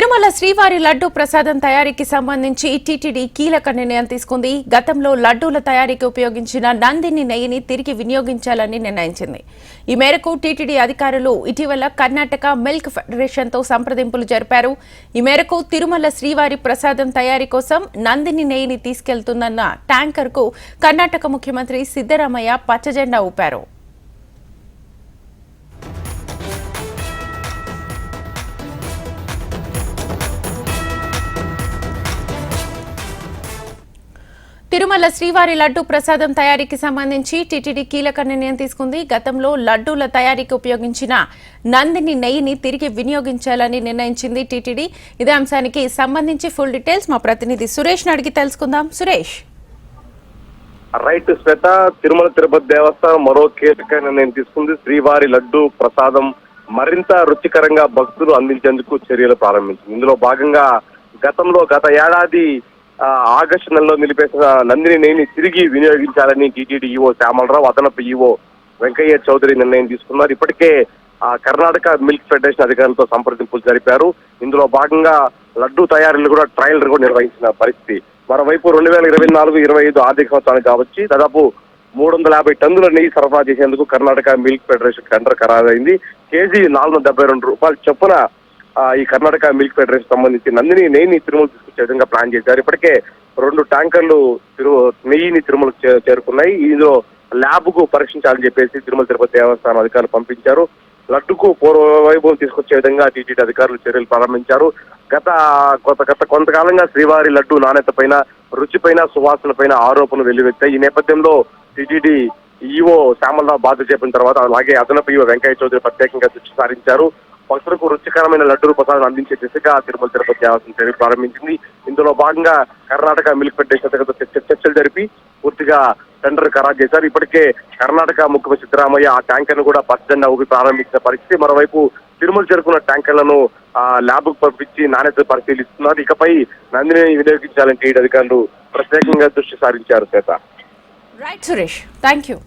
తిరుమల శ్రీవారి లడ్డూ ప్రసాదం తయారీకి సంబంధించి టీటీడీ కీలక నిర్ణయం తీసుకుంది. గతంలో లడ్డూల తయారీకి ఉపయోగించిన నందిని నెయ్యిని తిరిగి వినియోగించాలని నిర్ణయించింది. ఈ మేరకు టీటీడీ అధికారులు ఇటీవల కర్ణాటక మిల్క్ ఫెడరేషన్తో సంప్రదింపులు జరిపారు. ఈ మేరకు తిరుమల శ్రీవారి ప్రసాదం తయారీ కోసం నందిని నెయ్యిని తీసుకెళ్తున్న ట్యాంకర్కు కర్ణాటక ముఖ్యమంత్రి సిద్దరామయ్య పచ్చజెండా ఊపారు. తిరుమల శ్రీవారి లడ్డూ ప్రసాదం తయారీకి సంబంధించి టీటీడీ కీలక నిర్ణయం తీసుకుంది. గతంలో లడ్డూల తయారీకి ఉపయోగించిన నందిని నెయ్యిని తిరిగి వినియోగించాలని నిర్ణయించింది టీటీడీ. ఇదే అంశానికి సంబంధించి ఫుల్ డీటెయిల్స్ మా ప్రతినిధి సురేష్ అడిగి తెలుసుకుందాం. సురేష్. రైట్ శ్వేత, తిరుమల తిరుపతి దేవస్థానం మరో కీలక నిర్ణయం తీసుకుంది. శ్రీవారి లడ్డూ ప్రసాదం మరింత రుచికరంగా భక్తులు అందించేందుకు చర్యలు ప్రారంభించింది. ఇందులో భాగంగా గత ఏడాది ఆగస్టు నెలలో నిలిపేసిన నందిని నెయ్యిని తిరిగి వినియోగించాలని టీటీడీ ఈవో శ్యామలరావు, అదనపు ఈవో వెంకయ్య చౌదరి నిర్ణయం తీసుకున్నారు. ఇప్పటికే కర్ణాటక మిల్క్ ఫెడరేషన్ అధికారులతో సంప్రదింపులు జరిపారు. ఇందులో భాగంగా లడ్డూ తయారీలు కూడా ట్రయల్ కూడా నిర్వహించిన పరిస్థితి. మరోవైపు 2024-25 ఆర్థిక సంవత్సరానికి కావచ్చు దాదాపు 350 టన్నుల నెయ్యి సరఫరా చేసేందుకు కర్ణాటక మిల్క్ ఫెడరేషన్ టెండర్ ఖరారైంది. కేజీ 472 రూపాయల చొప్పున ఈ కర్ణాటక మిల్క్ ఫెడరేషన్ సంబంధించి నందిని నెయ్యిని తిరుమల తీసుకొచ్చే విధంగా ప్లాన్ చేశారు. ఇప్పటికే 2 ట్యాంకర్లు నెయ్యిని తిరుమలకు చేరుకున్నాయి. ఇందులో ల్యాబ్ కు పరీక్షించాలని చెప్పేసి తిరుమల తిరుపతి దేవస్థానం అధికారులు పంపించారు. లడ్డుకు పూర్వ వైభవం తీసుకొచ్చే విధంగా టీటీడీ అధికారులు చర్యలు ప్రారంభించారు. కొంతకాలంగా శ్రీవారి లడ్డు నాణ్యత పైన, రుచి పైన, సువాసన పైన ఆరోపణలు వెల్లువెత్తాయి. ఈ నేపథ్యంలో టీటీడీ ఈవో శ్యామలరావు బాధ్యత చేపిన తర్వాత అలాగే అదనపు ఈవో వెంకయ్య చౌదరి ప్రత్యేకంగా దృష్టి సారించారు. భక్తులకు రుచికరమైన లడ్డూల ప్రసాదం అందించే దిశగా తిరుమల తిరుపతి దేవస్థానం చర్యలు ప్రారంభించింది. ఇందులో భాగంగా కర్ణాటక మిల్క్ ఫెడరేషన్ అధికారులతో చర్చలు జరిపి పూర్తిగా టెండర్ ఖరారు చేశారు. ఇప్పటికే కర్ణాటక ముఖ్యమంత్రి సిద్దరామయ్య ఆ ట్యాంకర్ ను కూడా పచ్చజెండా ఊపి ప్రారంభించిన పరిస్థితి. మరోవైపు తిరుమల చేరుకున్న ట్యాంకర్లను ల్యాబ్ కు పంపించి నాణ్యత పరిశీలిస్తున్నారు. ఇకపై నందిని వినియోగించాలని టీటీడీ అధికారులు ప్రత్యేకంగా దృష్టి సారించారు. Right Suresh, thank you.